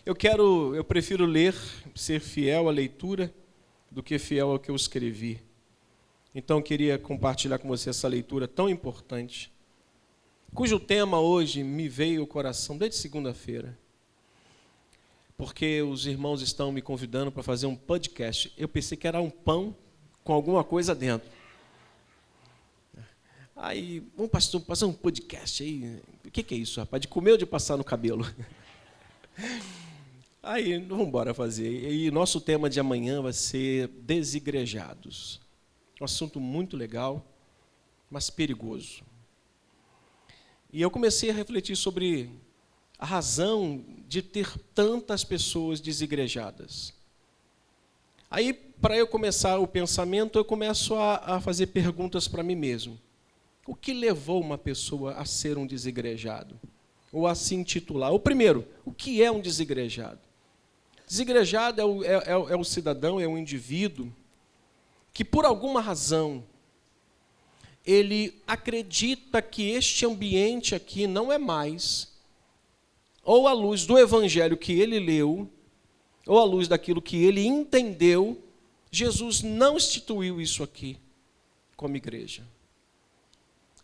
Eu prefiro ler, ser fiel à leitura, do que fiel ao que eu escrevi. Então, eu queria compartilhar com você essa leitura tão importante, cujo tema hoje me veio ao coração desde segunda-feira, porque os irmãos estão me convidando para fazer um podcast. Eu pensei que era um pão com alguma coisa dentro. Aí, vamos passar um podcast aí. O que é isso, rapaz? De comer ou de passar no cabelo? Aí, vamos embora fazer. E nosso tema de amanhã vai ser desigrejados. Um assunto muito legal, mas perigoso. E eu comecei a refletir sobre a razão de ter tantas pessoas desigrejadas. Aí, para eu começar o pensamento, eu começo a fazer perguntas para mim mesmo. O que levou uma pessoa a ser um desigrejado? Ou a se intitular? O primeiro, o que é um desigrejado? Desigrejado é o cidadão, é o indivíduo que, por alguma razão, ele acredita que este ambiente aqui não é mais, ou à luz do evangelho que ele leu, ou à luz daquilo que ele entendeu, Jesus não instituiu isso aqui como igreja.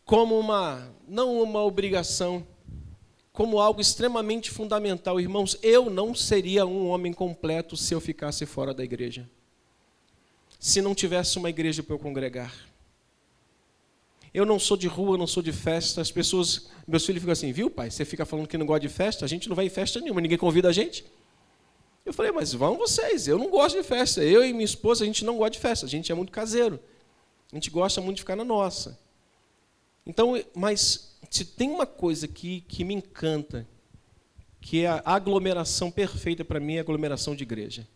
Como não uma obrigação, como algo extremamente fundamental. Irmãos, eu não seria um homem completo se eu ficasse fora da igreja, se não tivesse uma igreja para eu congregar. Eu não sou de rua, não sou de festa. As pessoas, meus filhos ficam assim, viu, pai, você fica falando que não gosta de festa, a gente não vai em festa nenhuma, ninguém convida a gente. Eu falei, mas vão vocês, eu não gosto de festa. Eu e minha esposa, a gente não gosta de festa, a gente é muito caseiro. A gente gosta muito de ficar na nossa. Então, mas se tem uma coisa que me encanta, que é a aglomeração perfeita para mim, é a aglomeração de igreja.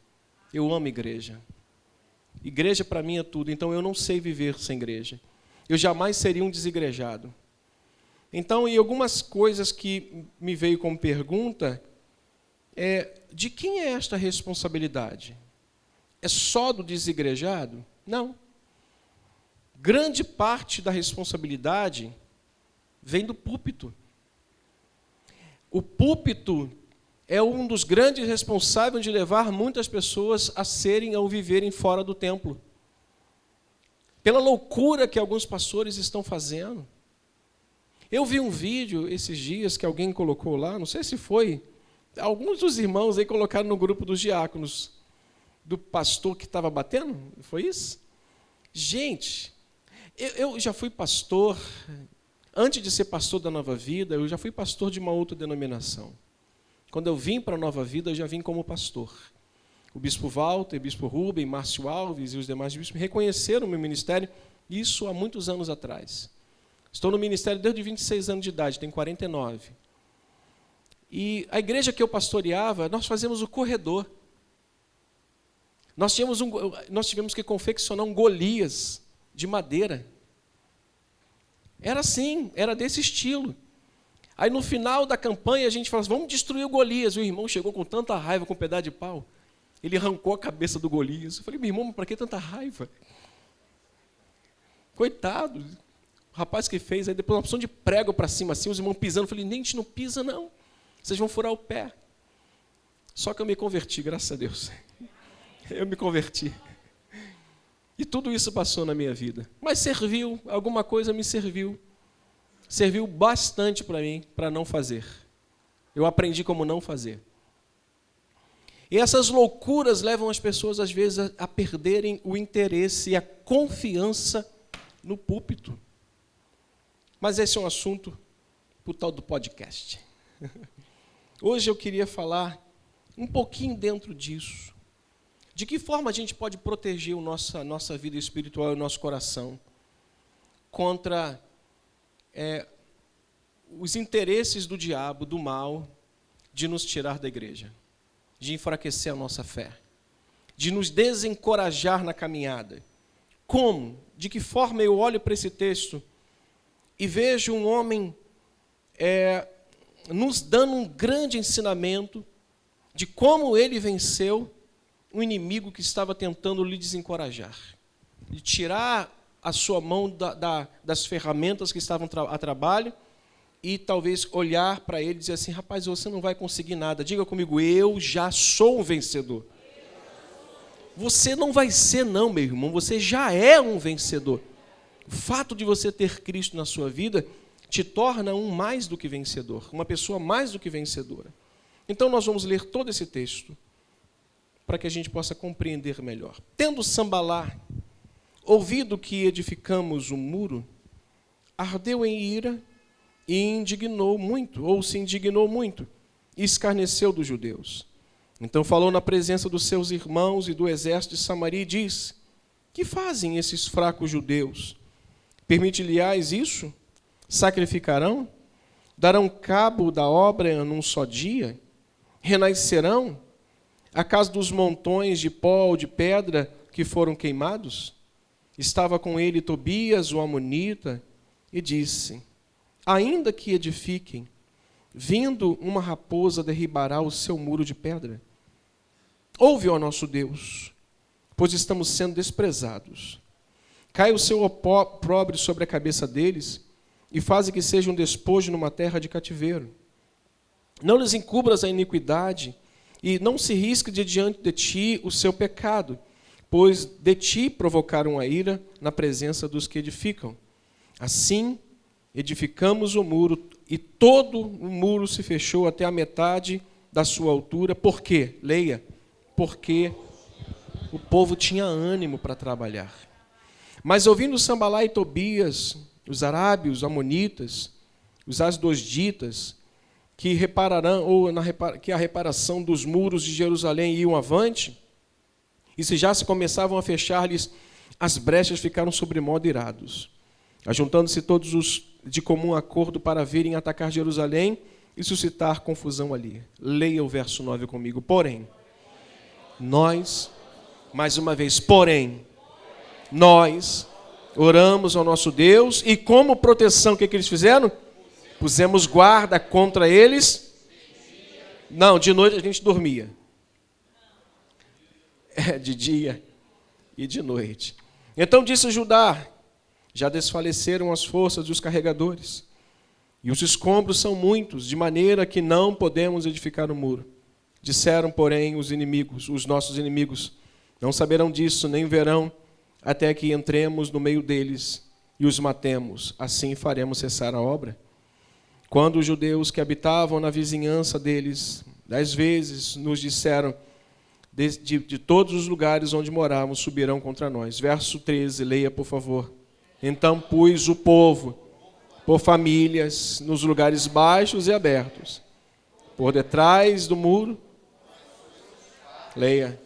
Eu amo igreja. Igreja para mim é tudo, então eu não sei viver sem igreja. Eu jamais seria um desigrejado. Então, e algumas coisas que me veio como pergunta, de quem é esta responsabilidade? É só do desigrejado? Não. Grande parte da responsabilidade vem do púlpito. O púlpito é um dos grandes responsáveis de levar muitas pessoas a serem ou viverem fora do templo. Pela loucura que alguns pastores estão fazendo. Eu vi um vídeo esses dias que alguém colocou lá, não sei se foi, alguns dos irmãos aí colocaram no grupo dos diáconos, do pastor que estava batendo, foi isso? Gente, eu já fui pastor, antes de ser pastor da Nova Vida, eu já fui pastor de uma outra denominação. Quando eu vim para a Nova Vida, eu já vim como pastor. O bispo Walter, o bispo Rubem, Márcio Alves e os demais bispos reconheceram o meu ministério, isso há muitos anos atrás. Estou no ministério desde 26 anos de idade, tenho 49. E a igreja que eu pastoreava, nós fazíamos o corredor. Nós tivemos que confeccionar um Golias de madeira. Era assim, era desse estilo. Aí no final da campanha a gente falou assim, vamos destruir o Golias. O irmão chegou com tanta raiva com um pedaço de pau. Ele arrancou a cabeça do Golias. Eu falei, meu irmão, para que tanta raiva? Coitado. O rapaz que fez, aí depois uma opção de prego para cima, assim, os irmãos pisando. Eu falei, nem, a gente não pisa não. Vocês vão furar o pé. Só que eu me converti, graças a Deus. Eu me converti. E tudo isso passou na minha vida. Mas serviu, alguma coisa me serviu. Serviu bastante para mim, para não fazer. Eu aprendi como não fazer. E essas loucuras levam as pessoas, às vezes, a perderem o interesse e a confiança no púlpito. Mas esse é um assunto para o tal do podcast. Hoje eu queria falar um pouquinho dentro disso. De que forma a gente pode proteger a nossa vida espiritual e o nosso coração contra os interesses do diabo, do mal, de nos tirar da igreja, de enfraquecer a nossa fé, de nos desencorajar na caminhada. Como? De que forma eu olho para esse texto e vejo um homem nos dando um grande ensinamento de como ele venceu um inimigo que estava tentando lhe desencorajar, de tirar a sua mão das ferramentas que estavam a trabalho e talvez olhar para ele e dizer assim, rapaz, você não vai conseguir nada. Diga comigo, eu já sou um vencedor. Você não vai ser não, meu irmão, você já é um vencedor. O fato de você ter Cristo na sua vida te torna um mais do que vencedor, uma pessoa mais do que vencedora. Então nós vamos ler todo esse texto para que a gente possa compreender melhor. Tendo Sambalá ouvido que edificamos um muro, ardeu em ira e se indignou muito, e escarneceu dos judeus. Então falou na presença dos seus irmãos e do exército de Samaria e disse, que fazem esses fracos judeus? Permite-lhes isso? Sacrificarão? Darão cabo da obra num só dia? Renascerão? Acaso dos montões de pó ou de pedra que foram queimados? Estava com ele Tobias, o amonita, e disse, ainda que edifiquem, vindo uma raposa derribará o seu muro de pedra. Ouve, ó nosso Deus, pois estamos sendo desprezados. Cai o seu opróbrio sobre a cabeça deles, e faze que seja um despojo numa terra de cativeiro. Não lhes encubras a iniquidade, e não se risque de diante de ti o seu pecado, pois de ti provocaram a ira na presença dos que edificam. Assim, edificamos o muro, e todo o muro se fechou até a metade da sua altura. Por quê? Leia. Porque o povo tinha ânimo para trabalhar. Mas ouvindo Sambalá e Tobias, os arábios, os amonitas, os asdoditas, que a reparação dos muros de Jerusalém iam avante, e se já se começavam a fechar-lhes as brechas, ficaram sobremodo irados. Ajuntando-se todos os de comum acordo para virem atacar Jerusalém e suscitar confusão ali. Leia o verso 9 comigo. Porém, nós, mais uma vez, nós oramos ao nosso Deus e como proteção, o que eles fizeram? Pusemos guarda contra eles. Não, de noite a gente dormia. De dia e de noite. Então disse Judá, já desfaleceram as forças dos carregadores, e os escombros são muitos, de maneira que não podemos edificar o muro. Disseram, porém, os nossos inimigos, não saberão disso, nem verão, até que entremos no meio deles e os matemos. Assim faremos cessar a obra. Quando os judeus que habitavam na vizinhança deles, 10 vezes nos disseram, de todos os lugares onde morávamos, subirão contra nós. Verso 13, leia, por favor. Então pus o povo por famílias nos lugares baixos e abertos, por detrás do muro. Leia.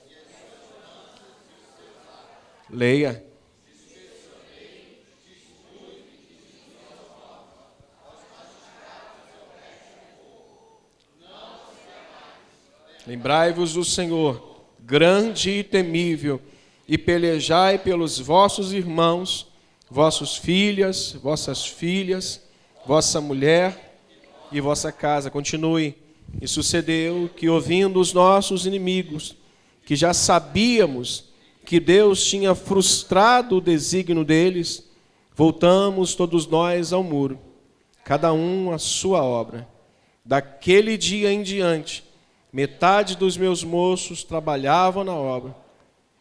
Lembrai-vos do Senhor, grande e temível, e pelejai pelos vossos irmãos, vossas filhas, vossa mulher e vossa casa. Continue. E sucedeu que, ouvindo os nossos inimigos, que já sabíamos que Deus tinha frustrado o desígnio deles, voltamos todos nós ao muro, cada um à sua obra. Daquele dia em diante, metade dos meus moços trabalhavam na obra,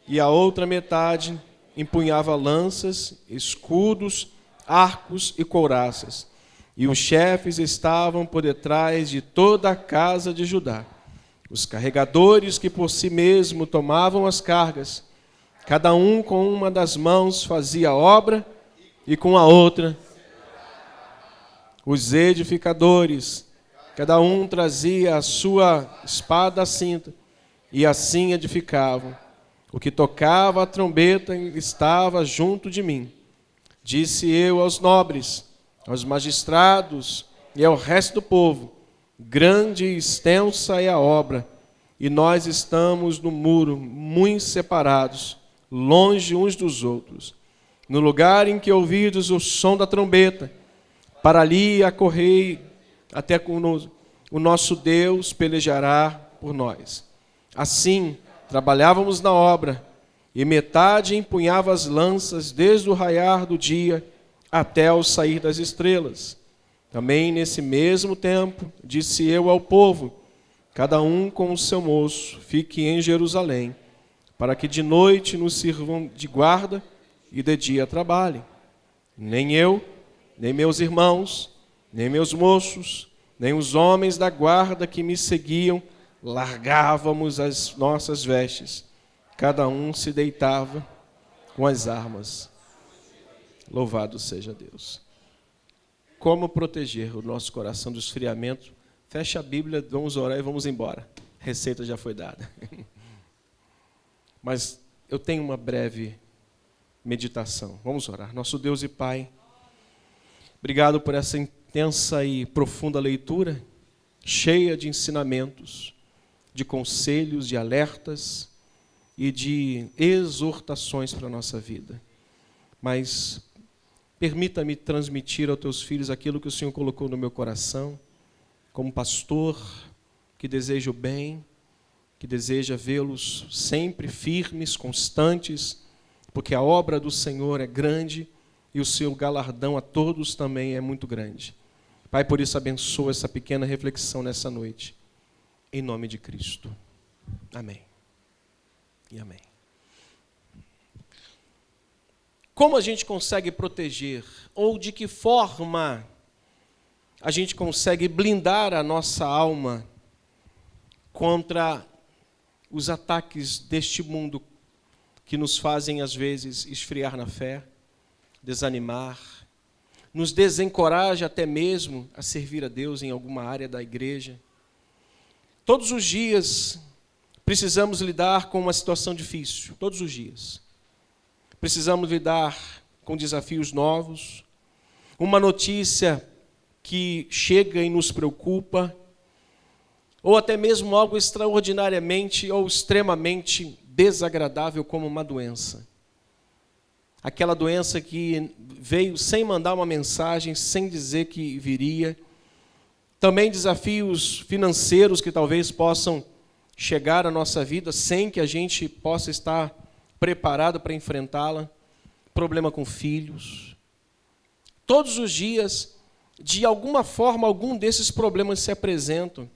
e a outra metade empunhava lanças, escudos, arcos e couraças. E os chefes estavam por detrás de toda a casa de Judá. Os carregadores que por si mesmo tomavam as cargas, cada um com uma das mãos fazia a obra e com a outra. Os edificadores, cada um trazia a sua espada à cinta, e assim edificavam. O que tocava a trombeta estava junto de mim. Disse eu aos nobres, aos magistrados e ao resto do povo, grande e extensa é a obra, e nós estamos no muro, muito separados, longe uns dos outros. No lugar em que ouvides o som da trombeta, para ali acorrei, até o nosso Deus pelejará por nós. Assim, trabalhávamos na obra, e metade empunhava as lanças desde o raiar do dia até o sair das estrelas. Também nesse mesmo tempo, disse eu ao povo: cada um com o seu moço, fique em Jerusalém, para que de noite nos sirvam de guarda e de dia trabalhem. Nem eu, nem meus irmãos, nem meus moços, nem os homens da guarda que me seguiam, largávamos as nossas vestes. Cada um se deitava com as armas. Louvado seja Deus. Como proteger o nosso coração do esfriamento? Fecha a Bíblia, vamos orar e vamos embora. A receita já foi dada. Mas eu tenho uma breve meditação. Vamos orar. Nosso Deus e Pai, obrigado por essa intensa e profunda leitura, cheia de ensinamentos, de conselhos, de alertas e de exortações para a nossa vida. Mas permita-me transmitir aos teus filhos aquilo que o Senhor colocou no meu coração, como pastor que deseja o bem, que deseja vê-los sempre firmes, constantes, porque a obra do Senhor é grande e o seu galardão a todos também é muito grande. Pai, por isso abençoa essa pequena reflexão nessa noite, em nome de Cristo. Amém. E amém. Como a gente consegue proteger, ou de que forma a gente consegue blindar a nossa alma contra os ataques deste mundo que nos fazem, às vezes, esfriar na fé, desanimar, nos desencoraja até mesmo a servir a Deus em alguma área da igreja. Todos os dias precisamos lidar com uma situação difícil, todos os dias. Precisamos lidar com desafios novos, uma notícia que chega e nos preocupa, ou até mesmo algo extraordinariamente ou extremamente desagradável como uma doença. Aquela doença que veio sem mandar uma mensagem, sem dizer que viria. Também desafios financeiros que talvez possam chegar à nossa vida sem que a gente possa estar preparado para enfrentá-la. Problema com filhos. Todos os dias, de alguma forma, algum desses problemas se apresentam.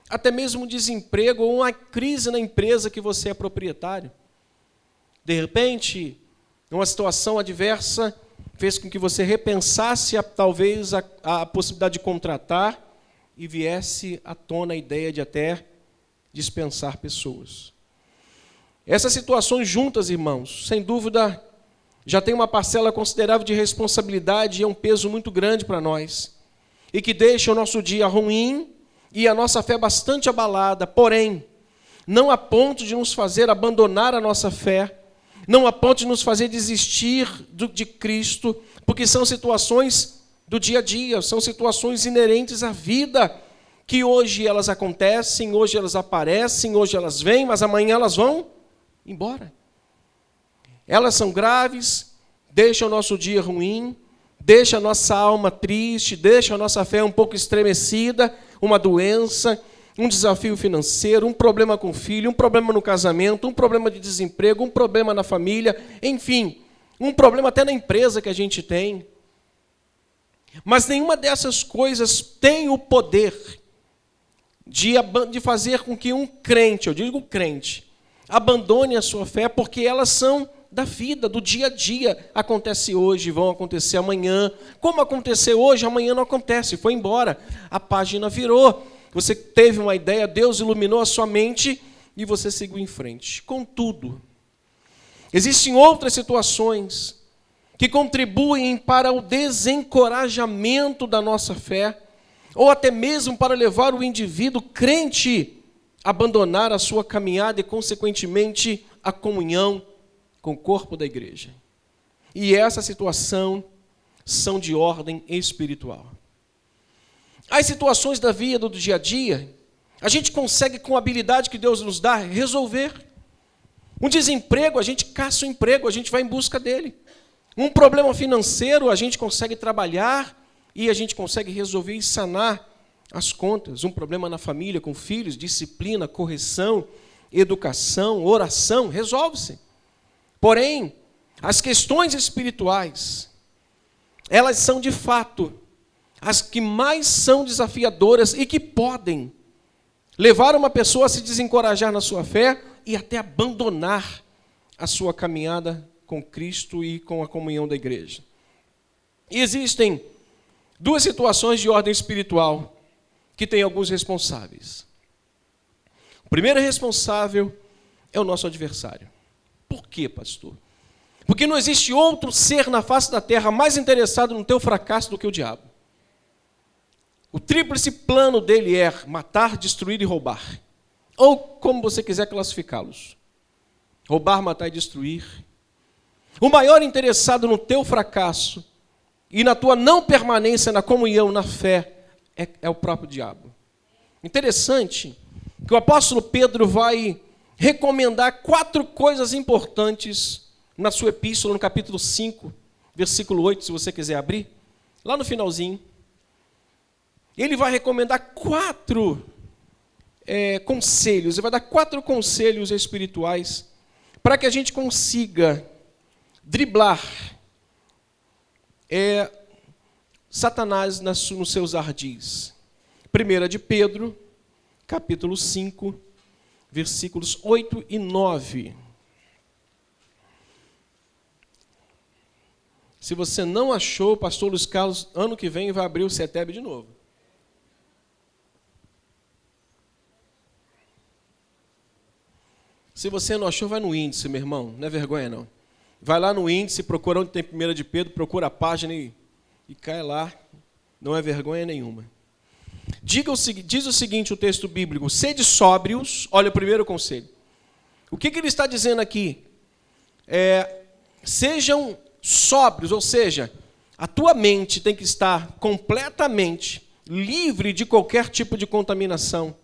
Até mesmo desemprego ou uma crise na empresa que você é proprietário. De repente, uma situação adversa fez com que você repensasse talvez a possibilidade de contratar e viesse à tona a ideia de até dispensar pessoas. Essas situações juntas, irmãos, sem dúvida, já tem uma parcela considerável de responsabilidade e é um peso muito grande para nós. E que deixa o nosso dia ruim e a nossa fé bastante abalada, porém, não a ponto de nos fazer abandonar a nossa fé, não a ponto de nos fazer desistir de Cristo, porque são situações do dia a dia, são situações inerentes à vida, que hoje elas acontecem, hoje elas aparecem, hoje elas vêm, mas amanhã elas vão embora. Elas são graves, deixam o nosso dia ruim, deixam a nossa alma triste, deixam a nossa fé um pouco estremecida, uma doença, um desafio financeiro, um problema com o filho, um problema no casamento, um problema de desemprego, um problema na família, enfim, um problema até na empresa que a gente tem. Mas nenhuma dessas coisas tem o poder de fazer com que um crente, eu digo crente, abandone a sua fé, porque elas são da vida, do dia a dia. Acontece hoje, vão acontecer amanhã. Como aconteceu hoje, amanhã não acontece. Foi embora, a página virou. Você teve uma ideia, Deus iluminou a sua mente e você seguiu em frente. Contudo, existem outras situações que contribuem para o desencorajamento da nossa fé, ou até mesmo para levar o indivíduo crente a abandonar a sua caminhada e, consequentemente, a comunhão com o corpo da igreja. E essa situação são de ordem espiritual. As situações da vida do dia a dia, a gente consegue, com a habilidade que Deus nos dá, resolver. Um desemprego, a gente caça o emprego, a gente vai em busca dele. Um problema financeiro, a gente consegue trabalhar e a gente consegue resolver e sanar as contas. Um problema na família, com filhos, disciplina, correção, educação, oração, resolve-se. Porém, as questões espirituais, elas são de fato as que mais são desafiadoras e que podem levar uma pessoa a se desencorajar na sua fé e até abandonar a sua caminhada com Cristo e com a comunhão da igreja. E existem duas situações de ordem espiritual que têm alguns responsáveis. O primeiro responsável é o nosso adversário. Por quê, pastor? Porque não existe outro ser na face da terra mais interessado no teu fracasso do que o diabo. O tríplice plano dele é matar, destruir e roubar. Ou como você quiser classificá-los. Roubar, matar e destruir. O maior interessado no teu fracasso e na tua não permanência na comunhão, na fé, é o próprio diabo. Interessante que o apóstolo Pedro vai recomendar 4 coisas importantes na sua epístola, no capítulo 5, versículo 8, se você quiser abrir, lá no finalzinho. Ele vai recomendar 4 conselhos, ele vai dar 4 conselhos espirituais para que a gente consiga driblar Satanás nos seus ardis. 1 de Pedro, capítulo 5, versículos 8 e 9. Se você não achou, o pastor Luiz Carlos, ano que vem, vai abrir o CETEB de novo. Se você não achou, vai no índice, meu irmão. Não é vergonha, não. Vai lá no índice, procura onde tem 1 de Pedro, procura a página e cai lá. Não é vergonha nenhuma. Diz o seguinte, o texto bíblico: sede sóbrios. Olha o primeiro conselho. O que ele está dizendo aqui? Sejam sóbrios, ou seja, a tua mente tem que estar completamente livre de qualquer tipo de contaminação.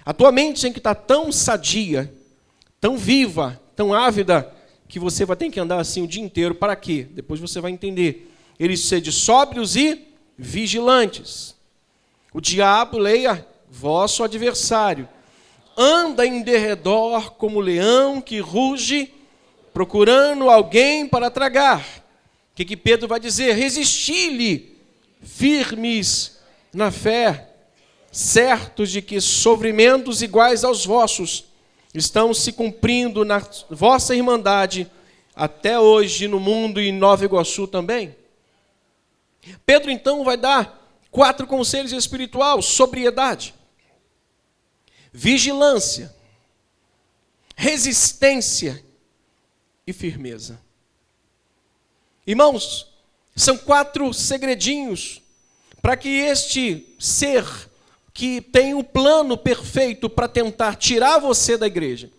A tua mente tem que estar tão sadia, tão viva, tão ávida, que você vai ter que andar assim o dia inteiro. Para quê? Depois você vai entender. Eles sede sóbrios e vigilantes. O diabo, leia, vosso adversário, anda em derredor como leão que ruge, procurando alguém para tragar. O que Pedro vai dizer? Resisti-lhe, firmes na fé, certos de que sofrimentos iguais aos vossos estão se cumprindo na vossa irmandade até hoje no mundo e em Nova Iguaçu também. Pedro então vai dar 4 conselhos espirituais: sobriedade, vigilância, resistência e firmeza. Irmãos, são 4 segredinhos para que este ser que tem um plano perfeito para tentar tirar você da igreja,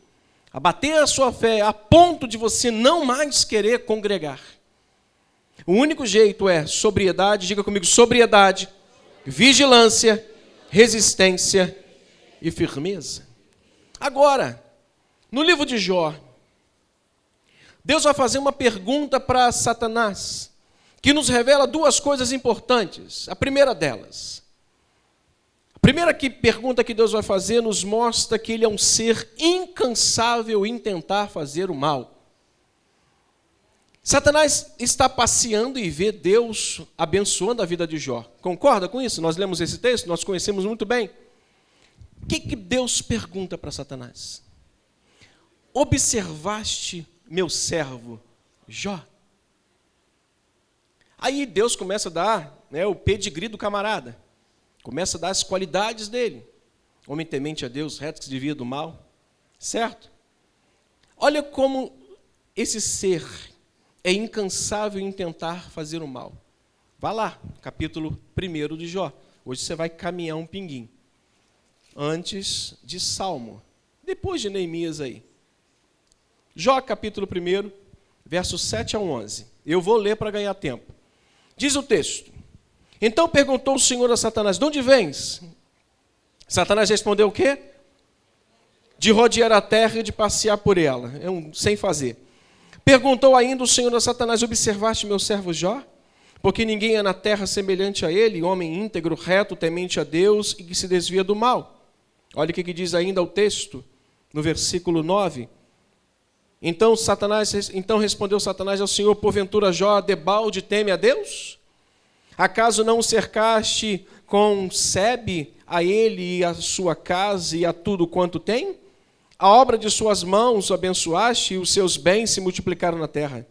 abater a sua fé a ponto de você não mais querer congregar. O único jeito é sobriedade, diga comigo, sobriedade, vigilância, resistência e firmeza. Agora, no livro de Jó, Deus vai fazer uma pergunta para Satanás, que nos revela 2 coisas importantes. A primeira delas, a primeira pergunta que Deus vai fazer nos mostra que ele é um ser incansável em tentar fazer o mal. Satanás está passeando e vê Deus abençoando a vida de Jó. Concorda com isso? Nós lemos esse texto, nós conhecemos muito bem. O que Deus pergunta para Satanás? Observaste meu servo Jó? Aí Deus começa a dar o pedigree do camarada. Começa a dar as qualidades dele. Homem temente a Deus, reto que se desvia do mal. Certo? Olha como esse ser é incansável em tentar fazer o mal. Vá lá, capítulo 1 de Jó. Hoje você vai caminhar um pinguinho. Antes de Salmo. Depois de Neemias aí. Jó, capítulo 1, versos 7 a 11. Eu vou ler para ganhar tempo. Diz o texto: então perguntou o Senhor a Satanás: de onde vens? Satanás respondeu o quê? De rodear a terra e de passear por ela. Sem fazer. Perguntou ainda o Senhor a Satanás: observaste meu servo Jó? Porque ninguém é na terra semelhante a ele, homem íntegro, reto, temente a Deus e que se desvia do mal. Olha o que diz ainda o texto, no versículo 9. Então respondeu Satanás ao Senhor: porventura Jó debalde teme a Deus? Acaso não o cercaste com sebe a ele e a sua casa e a tudo quanto tem? A obra de suas mãos o abençoaste e os seus bens se multiplicaram na terra.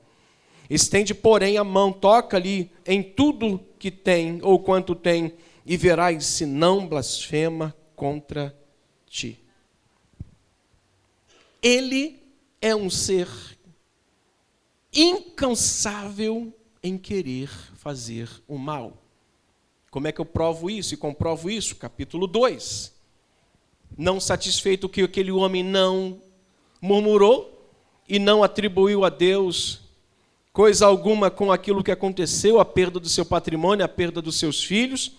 Estende, porém, a mão, toca-lhe em tudo que tem ou quanto tem, e verás se não blasfema contra ti. Ele é um ser incansável em querer fazer o mal. Como é que eu provo isso e comprovo isso? Capítulo 2. Não satisfeito que aquele homem não murmurou e não atribuiu a Deus coisa alguma com aquilo que aconteceu, a perda do seu patrimônio, a perda dos seus filhos.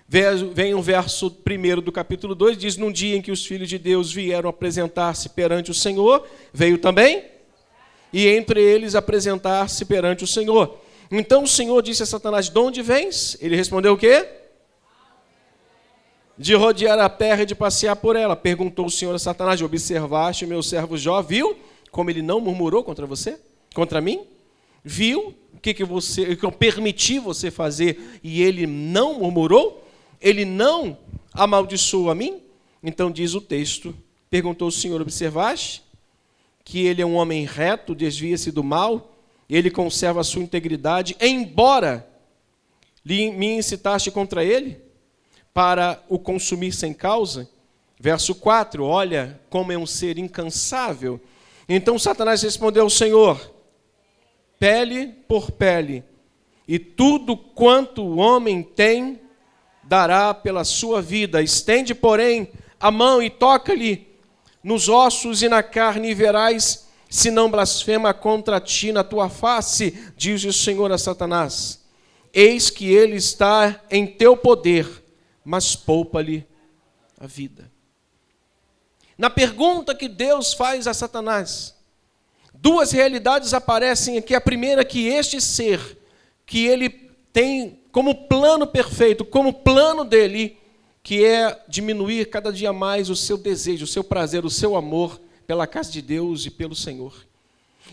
Vem o verso 1 do capítulo 2, diz: num dia em que os filhos de Deus vieram apresentar-se perante o Senhor, veio também, e entre eles apresentar-se perante o Senhor. Então o Senhor disse a Satanás: de onde vens? Ele respondeu o quê? De rodear a terra e de passear por ela. Perguntou o Senhor a Satanás: observaste o meu servo Jó? Viu como ele não murmurou contra você? Contra mim? Viu o que eu permiti você fazer e ele não murmurou? Ele não amaldiçoou a mim? Então diz o texto, perguntou o Senhor: observaste que ele é um homem reto, desvia-se do mal, ele conserva a sua integridade, embora me incitaste contra ele, para o consumir sem causa? Verso 4, olha como é um ser incansável. Então Satanás respondeu ao Senhor: pele por pele, e tudo quanto o homem tem, dará pela sua vida. Estende, porém, a mão e toca-lhe nos ossos e na carne, e verás se não blasfema contra ti na tua face, diz o Senhor a Satanás. Eis que ele está em teu poder, mas poupa-lhe a vida. Na pergunta que Deus faz a Satanás, duas realidades aparecem aqui. A primeira é que este ser, que ele tem como plano perfeito, como plano dele, que é diminuir cada dia mais o seu desejo, o seu prazer, o seu amor pela casa de Deus e pelo Senhor.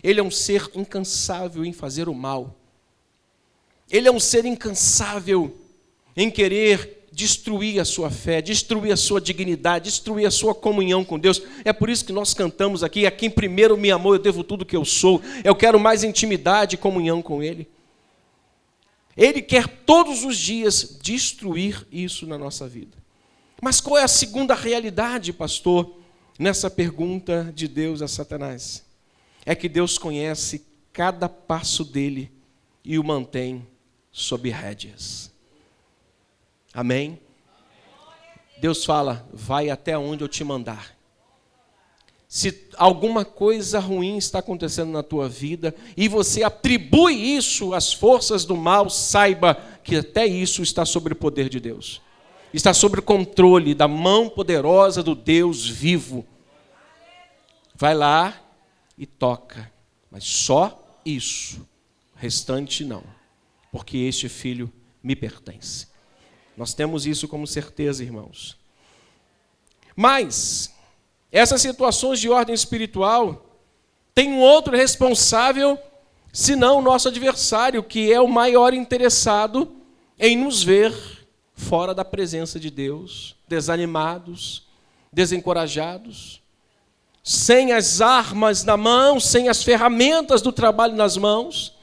Ele é um ser incansável em fazer o mal. Ele é um ser incansável em querer destruir a sua fé, destruir a sua dignidade, destruir a sua comunhão com Deus. É por isso que nós cantamos aqui: a quem primeiro me amou, eu devo tudo que eu sou. Eu quero mais intimidade e comunhão com Ele. Ele quer todos os dias destruir isso na nossa vida. Mas qual é a segunda realidade, pastor, nessa pergunta de Deus a Satanás? É que Deus conhece cada passo dele e o mantém sob rédeas. Amém? Deus fala: vai até onde eu te mandar. Se alguma coisa ruim está acontecendo na tua vida e você atribui isso às forças do mal, saiba que até isso está sob o poder de Deus. Está sob o controle da mão poderosa do Deus vivo. Vai lá e toca, mas só isso. O restante não, porque este filho me pertence. Nós temos isso como certeza, irmãos. Mas essas situações de ordem espiritual têm um outro responsável, senão o nosso adversário, que é o maior interessado em nos ver fora da presença de Deus, desanimados, desencorajados, sem as armas na mão, sem as ferramentas do trabalho nas mãos,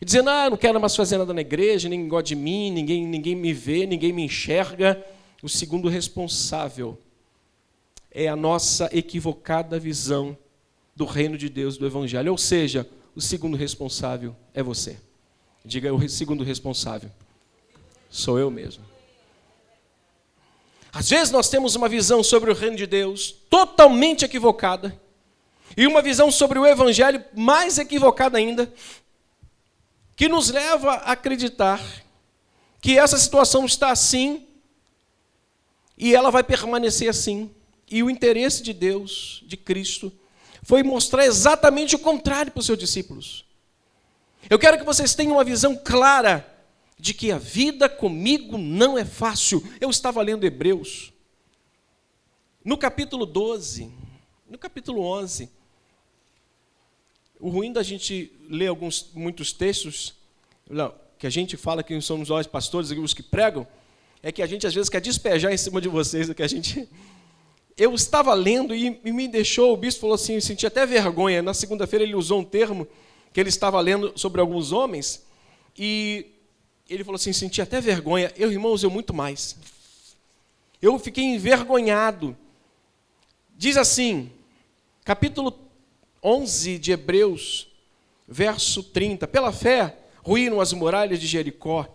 dizendo: não quero mais fazer nada na igreja, ninguém gosta de mim, ninguém me vê, ninguém me enxerga. O segundo responsável é a nossa equivocada visão do reino de Deus, do Evangelho. Ou seja, o segundo responsável é você. Diga: o segundo responsável sou eu mesmo. Às vezes nós temos uma visão sobre o reino de Deus totalmente equivocada, e uma visão sobre o Evangelho mais equivocada ainda, que nos leva a acreditar que essa situação está assim e ela vai permanecer assim. E o interesse de Deus, de Cristo, foi mostrar exatamente o contrário para os seus discípulos. Eu quero que vocês tenham uma visão clara de que a vida comigo não é fácil. Eu estava lendo Hebreus. No capítulo 12, no capítulo 11, o ruim da gente ler muitos textos, não, que a gente fala que somos nós, pastores, os que pregam, é que a gente às vezes quer despejar em cima de vocês o que a gente... Eu estava lendo e me deixou, o bispo falou assim, eu senti até vergonha. Na segunda-feira ele usou um termo que ele estava lendo sobre alguns homens e ele falou assim, senti até vergonha. Irmãos, eu muito mais. Eu fiquei envergonhado. Diz assim, capítulo 11 de Hebreus, verso 30. Pela fé, ruíram as muralhas de Jericó,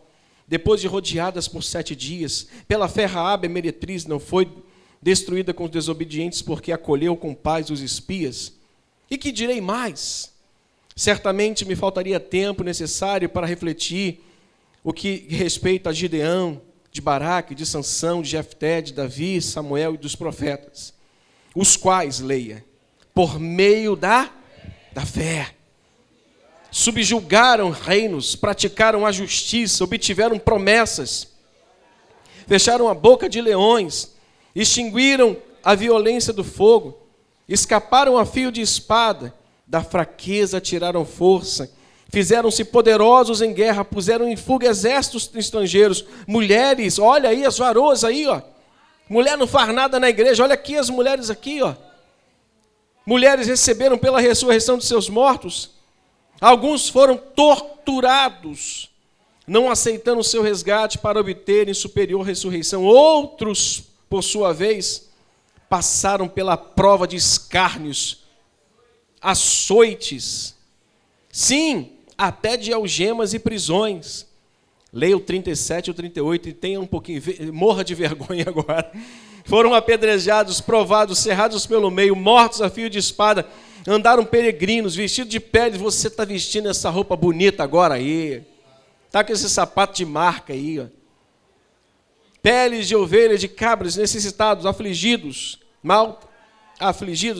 depois de rodeadas por 7 dias. Pela fé, Raabe, a meretriz, não foi destruída com os desobedientes, porque acolheu com paz os espias. E que direi mais? Certamente me faltaria tempo necessário para refletir o que respeita a Gideão, de Baraque, de Sansão, de Jefté, de Davi, Samuel e dos profetas, os quais, leia, por meio da fé, subjugaram reinos, praticaram a justiça, obtiveram promessas, fecharam a boca de leões, extinguiram a violência do fogo, escaparam a fio de espada, da fraqueza tiraram força, fizeram-se poderosos em guerra, puseram em fuga exércitos estrangeiros, mulheres, olha aí as varoas aí, ó. Mulher não faz nada na igreja, olha aqui as mulheres aqui, ó. Mulheres receberam pela ressurreição de seus mortos, alguns foram torturados, não aceitando o seu resgate para obterem superior ressurreição. Outros, por sua vez, passaram pela prova de escárnios, açoites, sim, até de algemas e prisões. Leia o 37 e o 38 e tenha um pouquinho, morra de vergonha agora. Foram apedrejados, provados, cerrados pelo meio, mortos a fio de espada, andaram peregrinos, vestidos de pele. Você está vestindo essa roupa bonita agora aí, está com esse sapato de marca aí, ó. Peles de ovelha, de cabras, necessitados, afligidos,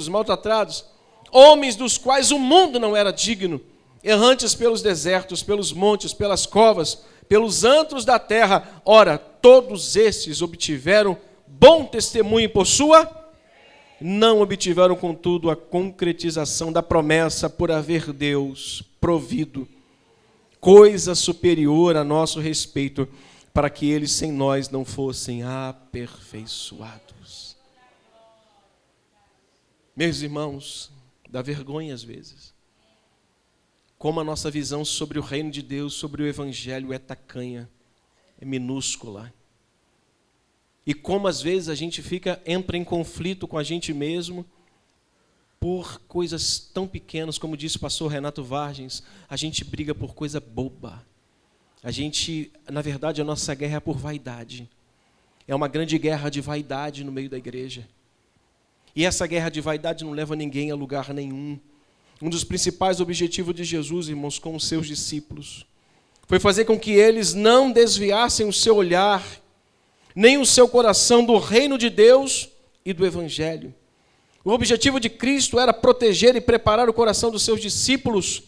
maltratados, homens dos quais o mundo não era digno, errantes pelos desertos, pelos montes, pelas covas, pelos antros da terra. Ora, todos esses obtiveram bom testemunho por sua, não obtiveram, contudo, a concretização da promessa, por haver Deus provido coisa superior a nosso respeito, para que eles sem nós não fossem aperfeiçoados. Meus irmãos, dá vergonha às vezes, como a nossa visão sobre o reino de Deus, sobre o evangelho é tacanha, é minúscula. E como às vezes a gente entra em conflito com a gente mesmo por coisas tão pequenas, como disse o pastor Renato Vargens, a gente briga por coisa boba. Na verdade, a nossa guerra é por vaidade. É uma grande guerra de vaidade no meio da igreja. E essa guerra de vaidade não leva ninguém a lugar nenhum. Um dos principais objetivos de Jesus, irmãos, com os seus discípulos, foi fazer com que eles não desviassem o seu olhar, nem o seu coração do reino de Deus e do evangelho. O objetivo de Cristo era proteger e preparar o coração dos seus discípulos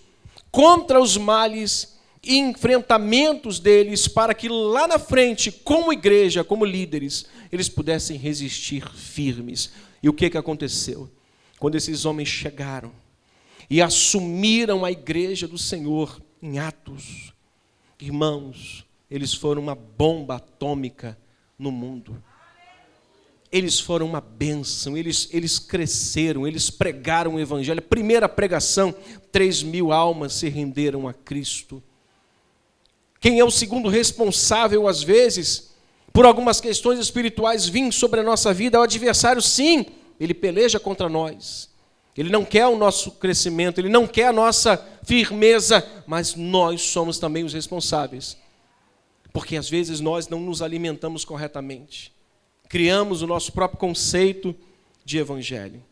contra os males e enfrentamentos deles, para que lá na frente, como igreja, como líderes, eles pudessem resistir firmes. E o que aconteceu? Quando esses homens chegaram e assumiram a igreja do Senhor em Atos, irmãos, eles foram uma bomba atômica no mundo. Eles foram uma bênção, eles cresceram, eles pregaram o evangelho. Primeira pregação, 3.000 almas se renderam a Cristo. Quem é o segundo responsável, às vezes, por algumas questões espirituais virem sobre a nossa vida? É o adversário, sim, ele peleja contra nós. Ele não quer o nosso crescimento, ele não quer a nossa firmeza, mas nós somos também os responsáveis. Porque às vezes nós não nos alimentamos corretamente. Criamos o nosso próprio conceito de evangelho.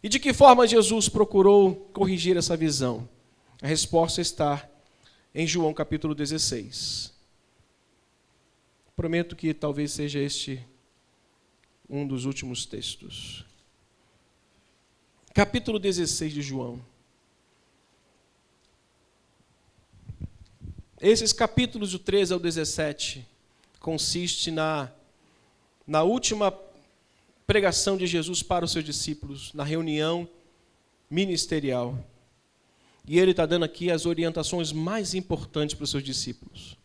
E de que forma Jesus procurou corrigir essa visão? A resposta está em João capítulo 16. Prometo que talvez seja este um dos últimos textos. Capítulo 16 de João. Esses capítulos do 13 ao 17 consiste na última pregação de Jesus para os seus discípulos, na reunião ministerial. E ele está dando aqui as orientações mais importantes para os seus discípulos.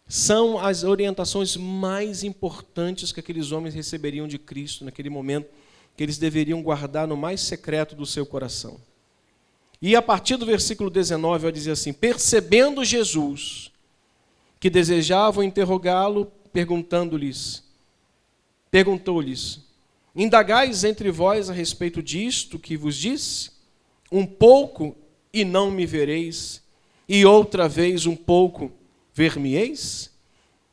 são as orientações mais importantes que aqueles homens receberiam de Cristo naquele momento, que eles deveriam guardar no mais secreto do seu coração. E a partir do versículo 19, vai dizer assim: percebendo Jesus que desejavam interrogá-lo, perguntou-lhes: indagais entre vós a respeito disto que vos disse? Um pouco e não me vereis, e outra vez um pouco ver-me-eis?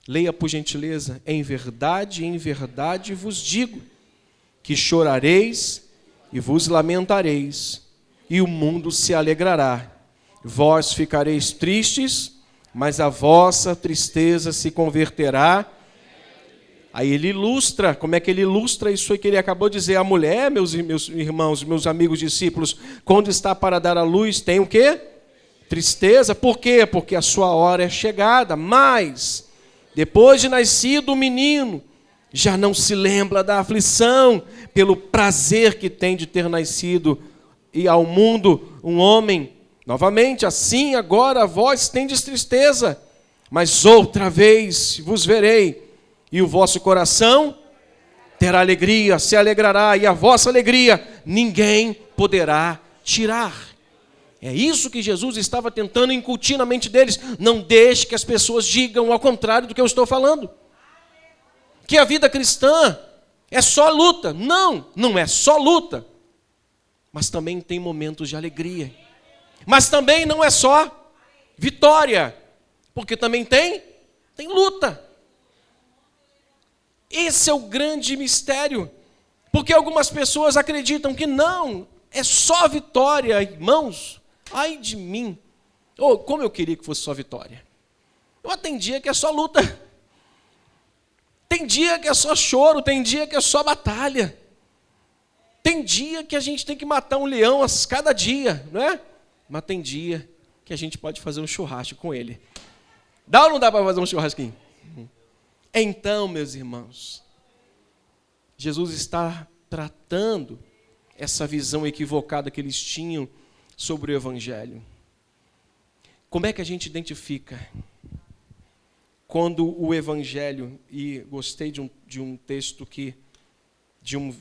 Leia por gentileza. Em verdade vos digo, que chorareis e vos lamentareis, e o mundo se alegrará. Vós ficareis tristes, mas a vossa tristeza se converterá. Aí ele ilustra, como é que ele ilustra isso aí que ele acabou de dizer? A mulher, meus irmãos, meus amigos discípulos, quando está para dar à luz, tem o quê? Tristeza. Por quê? Porque a sua hora é chegada. Mas, depois de nascido o menino, já não se lembra da aflição, pelo prazer que tem de ter nascido e ao mundo um homem. Novamente, assim agora vós tendes tristeza, mas outra vez vos verei, e o vosso coração terá alegria, se alegrará, e a vossa alegria ninguém poderá tirar. É isso que Jesus estava tentando incutir na mente deles. Não deixe que as pessoas digam ao contrário do que eu estou falando. Que a vida cristã é só luta. Não, não é só luta. Mas também tem momentos de alegria. Mas também não é só vitória. Porque também tem luta. Esse é o grande mistério. Porque algumas pessoas acreditam que não, é só vitória, irmãos. Ai de mim. Oh, como eu queria que fosse só vitória. Tem dia que é só luta. Tem dia que é só choro, tem dia que é só batalha. Tem dia que a gente tem que matar um leão a cada dia, não é? Mas tem dia que a gente pode fazer um churrasco com ele. Dá ou não dá para fazer um churrasquinho? Então, meus irmãos, Jesus está tratando essa visão equivocada que eles tinham sobre o Evangelho. Como é que a gente identifica quando o Evangelho, e gostei de um texto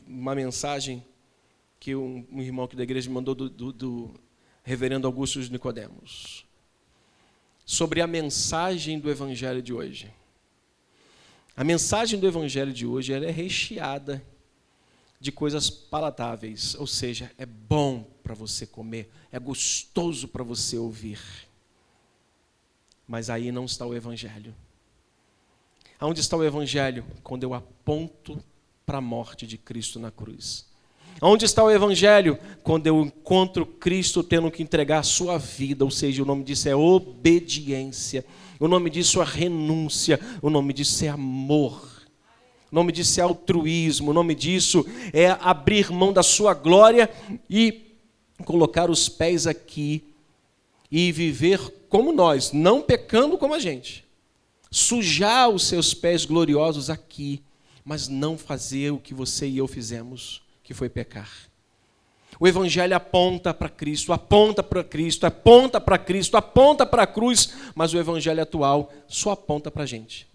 uma mensagem que um irmão aqui da igreja me mandou do reverendo Augusto de Nicodemos, sobre a mensagem do Evangelho de hoje. A mensagem do Evangelho de hoje ela é recheada de coisas palatáveis, ou seja, é bom para você comer, é gostoso para você ouvir. Mas aí não está o Evangelho. Aonde está o Evangelho? Quando eu aponto para a morte de Cristo na cruz. Onde está o Evangelho? Quando eu encontro Cristo tendo que entregar a sua vida, ou seja, o nome disso é obediência, o nome disso é renúncia, o nome disso é amor, o nome disso é altruísmo, o nome disso é abrir mão da sua glória e colocar os pés aqui e viver como nós, não pecando como a gente, sujar os seus pés gloriosos aqui, mas não fazer o que você e eu fizemos, que foi pecar. O Evangelho aponta para Cristo, aponta para Cristo, aponta para Cristo, aponta para a cruz, mas o Evangelho atual só aponta para a gente,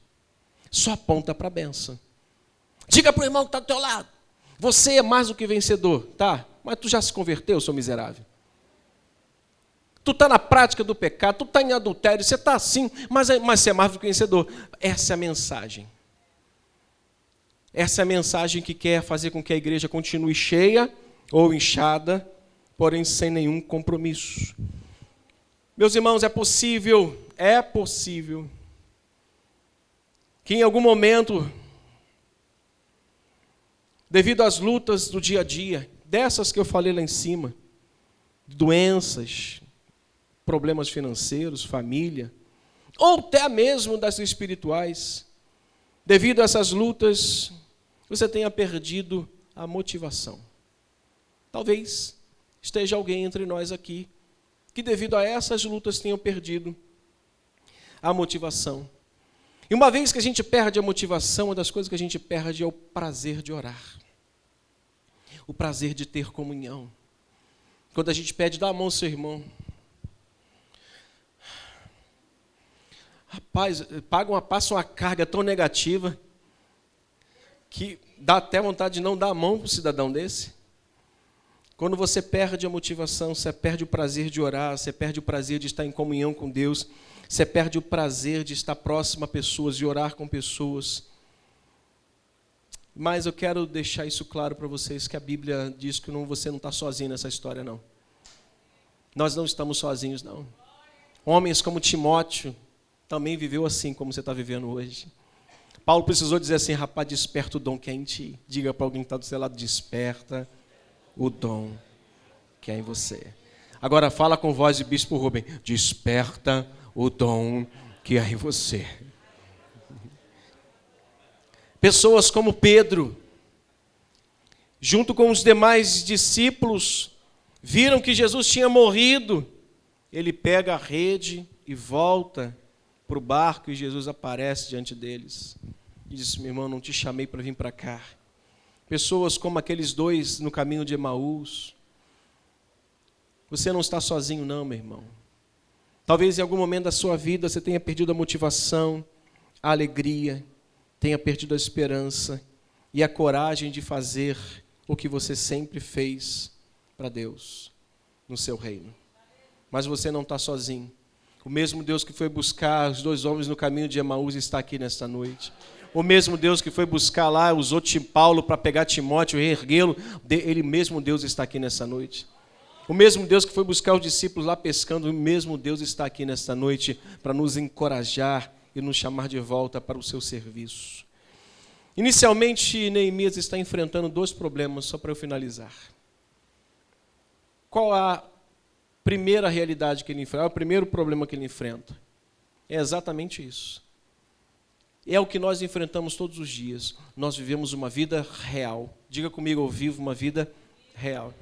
só aponta para a bênção. Diga para o irmão que está do teu lado, você é mais do que vencedor, tá? Mas tu já se converteu, seu miserável? Tu está na prática do pecado, tu está em adultério, você está assim, mas você é mais do que vencedor. Essa é a mensagem. Essa é a mensagem que quer fazer com que a igreja continue cheia ou inchada, porém sem nenhum compromisso. Meus irmãos, é possível que em algum momento, devido às lutas do dia a dia, dessas que eu falei lá em cima, doenças, problemas financeiros, família, ou até mesmo das espirituais, devido a essas lutas, você tenha perdido a motivação. Talvez esteja alguém entre nós aqui que devido a essas lutas tenha perdido a motivação. E uma vez que a gente perde a motivação, uma das coisas que a gente perde é o prazer de orar. O prazer de ter comunhão. Quando a gente pede, dá a mão ao seu irmão. Rapaz, passam uma carga tão negativa que dá até vontade de não dar a mão para um cidadão desse. Quando você perde a motivação, você perde o prazer de orar, você perde o prazer de estar em comunhão com Deus, você perde o prazer de estar próximo a pessoas, de orar com pessoas. Mas eu quero deixar isso claro para vocês, que a Bíblia diz que você não está sozinho nessa história, não. Nós não estamos sozinhos, não. Homens como Timóteo também viveu assim, como você está vivendo hoje. Paulo precisou dizer assim: rapaz, desperta o dom que é em ti. Diga para alguém que está do seu lado: desperta o dom que é em você. Agora fala com voz de bispo Rubem: desperta o dom que é em você. Pessoas como Pedro, junto com os demais discípulos, viram que Jesus tinha morrido. Ele pega a rede e volta para o barco, e Jesus aparece diante deles e diz: meu irmão, não te chamei para vir para cá. Pessoas como aqueles dois no caminho de Emaús. Você não está sozinho não, meu irmão. Talvez em algum momento da sua vida você tenha perdido a motivação, a alegria, tenha perdido a esperança e a coragem de fazer o que você sempre fez para Deus, no seu reino. Mas você não está sozinho. O mesmo Deus que foi buscar os dois homens no caminho de Emaús está aqui nesta noite. O mesmo Deus que foi buscar lá, usou Paulo para pegar Timóteo e reerguê-lo, ele mesmo Deus está aqui nessa noite. O mesmo Deus que foi buscar os discípulos lá pescando, o mesmo Deus está aqui nesta noite para nos encorajar e nos chamar de volta para o seu serviço. Inicialmente, Neemias está enfrentando dois problemas, só para eu finalizar. Qual a primeira realidade que ele enfrenta? O primeiro problema que ele enfrenta é exatamente isso. É o que nós enfrentamos todos os dias. Nós vivemos uma vida real. Diga comigo: eu vivo uma vida real.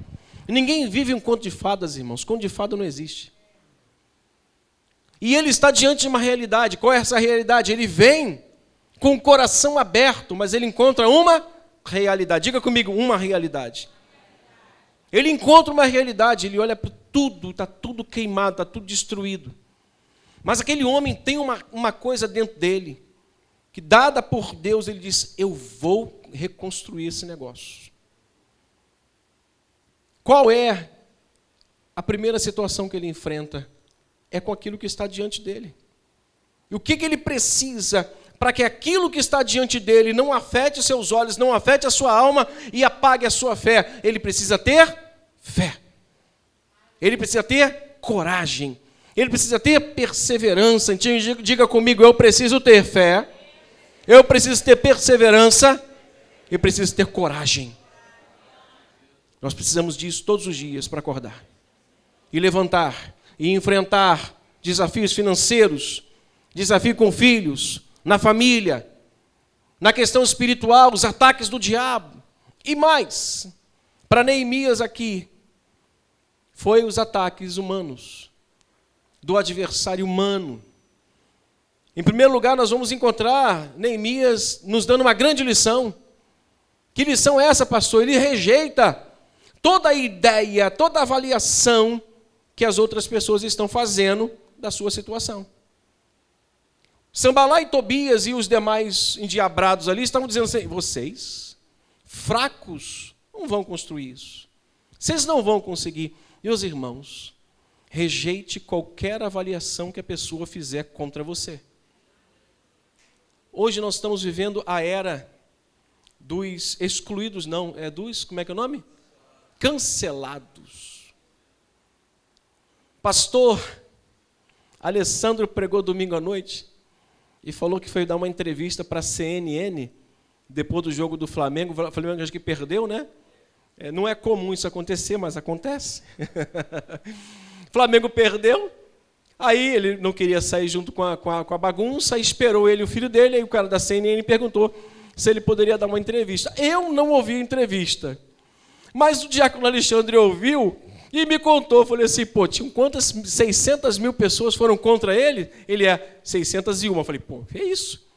Ninguém vive um conto de fadas, irmãos. Conto de fada não existe. E ele está diante de uma realidade. Qual é essa realidade? Ele vem com o coração aberto, mas ele encontra uma realidade. Diga comigo: uma realidade. Ele encontra uma realidade, ele olha para tudo, está tudo queimado, está tudo destruído. Mas aquele homem tem uma coisa dentro dele, que dada por Deus, ele diz: eu vou reconstruir esse negócio. Qual é a primeira situação que ele enfrenta? É com aquilo que está diante dele. E o que ele precisa para que aquilo que está diante dele não afete os seus olhos, não afete a sua alma e apague a sua fé? Ele precisa ter fé. Ele precisa ter coragem. Ele precisa ter perseverança. Então, diga comigo: eu preciso ter fé, eu preciso ter perseverança, eu preciso ter coragem. Nós precisamos disso todos os dias para acordar e levantar e enfrentar desafios financeiros, desafio com filhos, na família, na questão espiritual, os ataques do diabo e mais. Para Neemias aqui, foi os ataques humanos, do adversário humano. Em primeiro lugar, nós vamos encontrar Neemias nos dando uma grande lição. Que lição é essa, pastor? Ele rejeita toda a ideia, toda a avaliação que as outras pessoas estão fazendo da sua situação. Sambalá e Tobias e os demais endiabrados ali estavam dizendo assim: vocês, fracos, não vão construir isso. Vocês não vão conseguir. Meus irmãos, rejeite qualquer avaliação que a pessoa fizer contra você. Hoje nós estamos vivendo a era dos excluídos, não, é dos, como é que é o nome? Cancelados. Pastor Alessandro pregou domingo à noite e falou que foi dar uma entrevista para a CNN depois do jogo do Flamengo. O Flamengo acho que perdeu, né? Não é comum isso acontecer, mas acontece. Flamengo perdeu, aí ele não queria sair junto com a bagunça, esperou ele, o filho dele, aí o cara da CNN perguntou se ele poderia dar uma entrevista. Eu não ouvi a entrevista, mas o diácono Alexandre ouviu e me contou. Falei assim: pô, tinham quantas? 600 mil pessoas foram contra ele? Ele é 601. Falei: pô, é isso.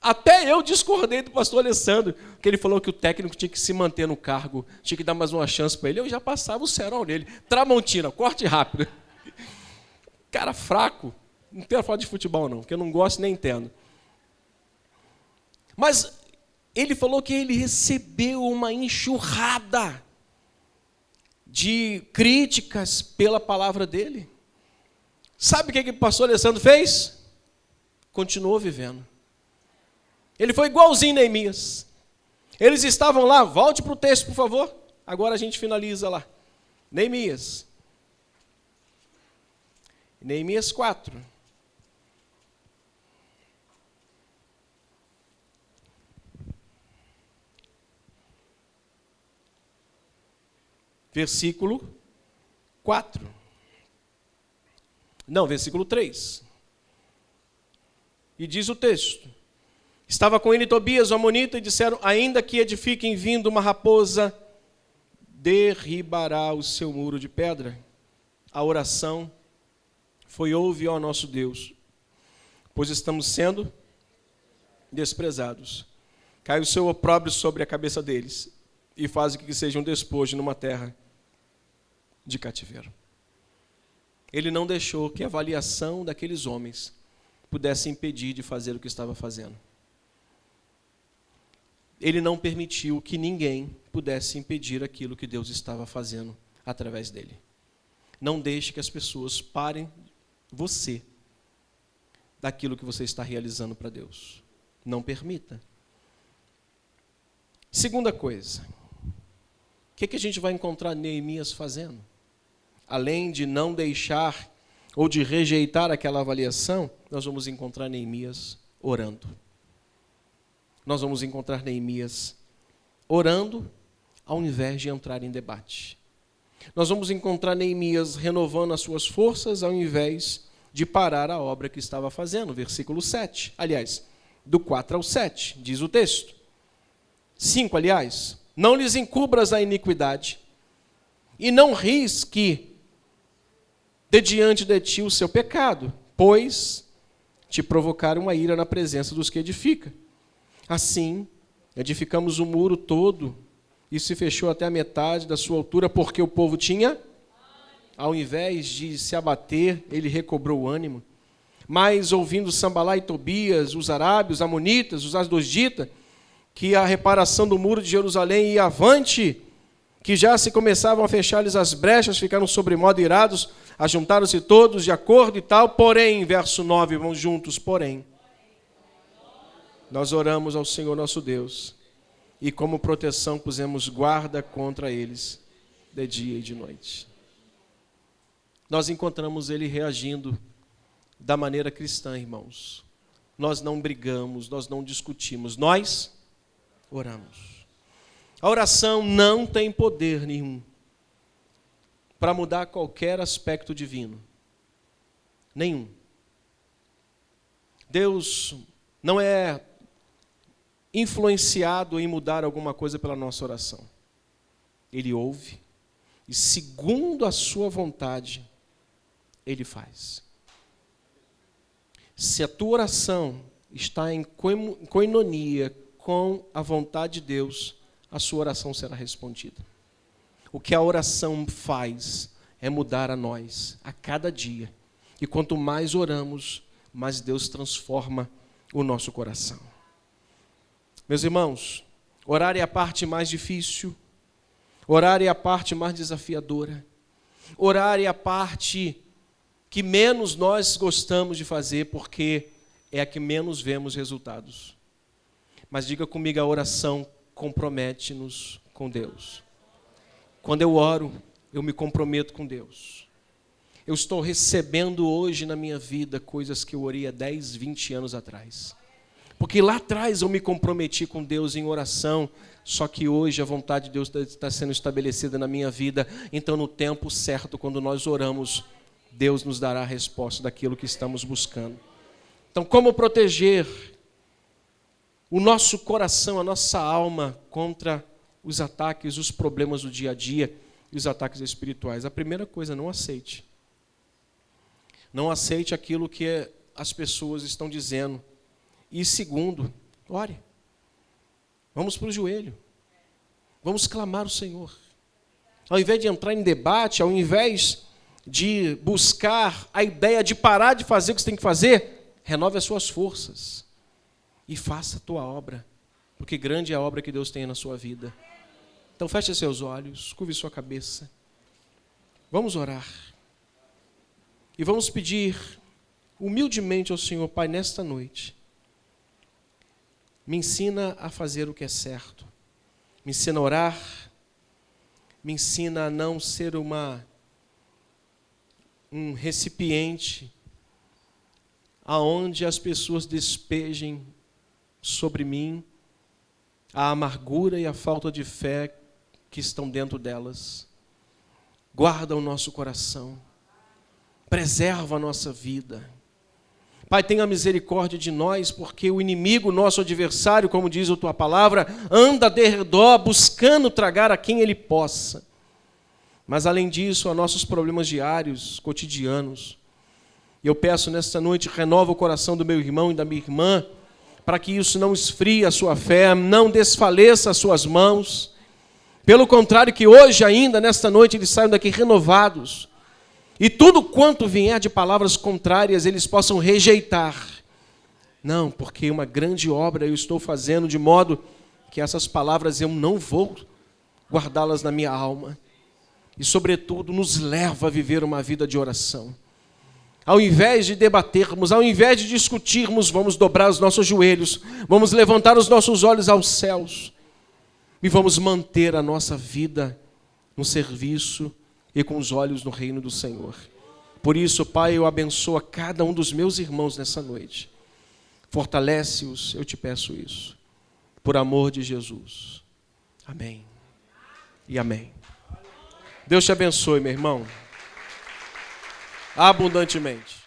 Até eu discordei do pastor Alessandro, que ele falou que o técnico tinha que se manter no cargo, tinha que dar mais uma chance para ele. Eu já passava o cerol nele. Tramontina, corte rápido. Cara fraco. Não quero falar de futebol não, porque eu não gosto nem entendo. Mas ele falou que ele recebeu uma enxurrada de críticas pela palavra dele. Sabe o que o pastor Alessandro fez? Continuou vivendo. Ele foi igualzinho Neemias. Eles estavam lá, volte para o texto, por favor. Agora a gente finaliza lá. Neemias. Neemias 4. Versículo 4. Não, versículo 3. E diz o texto: estava com ele Tobias, o amonita, e disseram: ainda que edifiquem vindo uma raposa, derribará o seu muro de pedra. A oração foi: ouve, ó nosso Deus, pois estamos sendo desprezados. Cai o seu opróbrio sobre a cabeça deles, e faz que sejam despojo numa terra de cativeiro. Ele não deixou que a avaliação daqueles homens pudesse impedir de fazer o que estava fazendo. Ele não permitiu que ninguém pudesse impedir aquilo que Deus estava fazendo através dele. Não deixe que as pessoas parem você daquilo que você está realizando para Deus. Não permita. Segunda coisa, o que a gente vai encontrar Neemias fazendo? Além de não deixar ou de rejeitar aquela avaliação, nós vamos encontrar Neemias orando. Nós vamos encontrar Neemias orando ao invés de entrar em debate. Nós vamos encontrar Neemias renovando as suas forças ao invés de parar a obra que estava fazendo. Versículo 7. Aliás, do 4 ao 7, diz o texto. 5, aliás. Não lhes encubras a iniquidade, e não risque de diante de ti o seu pecado, pois te provocaram a ira na presença dos que edificam. Assim, edificamos o muro todo, e se fechou até a metade da sua altura, porque o povo tinha, ao invés de se abater, ele recobrou o ânimo. Mas, ouvindo Sambalá e Tobias, os arábios, os amonitas, os asdoditas, que a reparação do muro de Jerusalém ia avante, que já se começavam a fechar-lhes as brechas, ficaram sobremodo irados, ajuntaram-se todos de acordo e tal, porém, verso 9, vamos juntos, porém, nós oramos ao Senhor nosso Deus, e como proteção pusemos guarda contra eles, de dia e de noite. Nós encontramos ele reagindo da maneira cristã, irmãos. Nós não brigamos, nós não discutimos, nós oramos. A oração não tem poder nenhum para mudar qualquer aspecto divino. Nenhum. Deus não é influenciado em mudar alguma coisa pela nossa oração. Ele ouve e, segundo a sua vontade, ele faz. Se a tua oração está em coinonia com a vontade de Deus, a sua oração será respondida. O que a oração faz é mudar a nós a cada dia. E quanto mais oramos, mais Deus transforma o nosso coração. Meus irmãos, orar é a parte mais difícil, orar é a parte mais desafiadora, orar é a parte que menos nós gostamos de fazer, porque é a que menos vemos resultados. Mas diga comigo, a oração compromete-nos com Deus. Quando eu oro, eu me comprometo com Deus. Eu estou recebendo hoje na minha vida coisas que eu orei há 10, 20 anos atrás. Porque lá atrás eu me comprometi com Deus em oração, só que hoje a vontade de Deus está sendo estabelecida na minha vida. Então, no tempo certo, quando nós oramos, Deus nos dará a resposta daquilo que estamos buscando. Então, como proteger o nosso coração, a nossa alma contra os ataques, os problemas do dia a dia e os ataques espirituais? A primeira coisa, não aceite. Não aceite aquilo que as pessoas estão dizendo. E segundo, ore. Vamos para o joelho. Vamos clamar o Senhor. Ao invés de entrar em debate, ao invés de buscar a ideia de parar de fazer o que você tem que fazer, renove as suas forças e faça a tua obra, porque grande é a obra que Deus tem na sua vida. Então feche seus olhos, curve sua cabeça. Vamos orar. E vamos pedir humildemente ao Senhor, Pai, nesta noite, me ensina a fazer o que é certo. Me ensina a orar. Me ensina a não ser um recipiente aonde as pessoas despejem sobre mim a amargura e a falta de fé que estão dentro delas. Guarda o nosso coração. Preserva a nossa vida. Pai, tenha misericórdia de nós, porque o inimigo, nosso adversário, como diz a tua palavra, anda de redor buscando tragar a quem ele possa. Mas além disso, há nossos problemas diários, cotidianos. E eu peço nesta noite, renova o coração do meu irmão e da minha irmã, para que isso não esfrie a sua fé, não desfaleça as suas mãos. Pelo contrário, que hoje ainda, nesta noite, eles saiam daqui renovados. E tudo quanto vier de palavras contrárias, eles possam rejeitar. Não, porque uma grande obra eu estou fazendo, de modo que essas palavras eu não vou guardá-las na minha alma. E, sobretudo, nos leva a viver uma vida de oração. Ao invés de debatermos, ao invés de discutirmos, vamos dobrar os nossos joelhos, vamos levantar os nossos olhos aos céus e vamos manter a nossa vida no serviço e com os olhos no reino do Senhor. Por isso, Pai, eu abençoo a cada um dos meus irmãos nessa noite. Fortalece-os, eu te peço isso. Por amor de Jesus. Amém. E amém. Deus te abençoe, meu irmão. Abundantemente.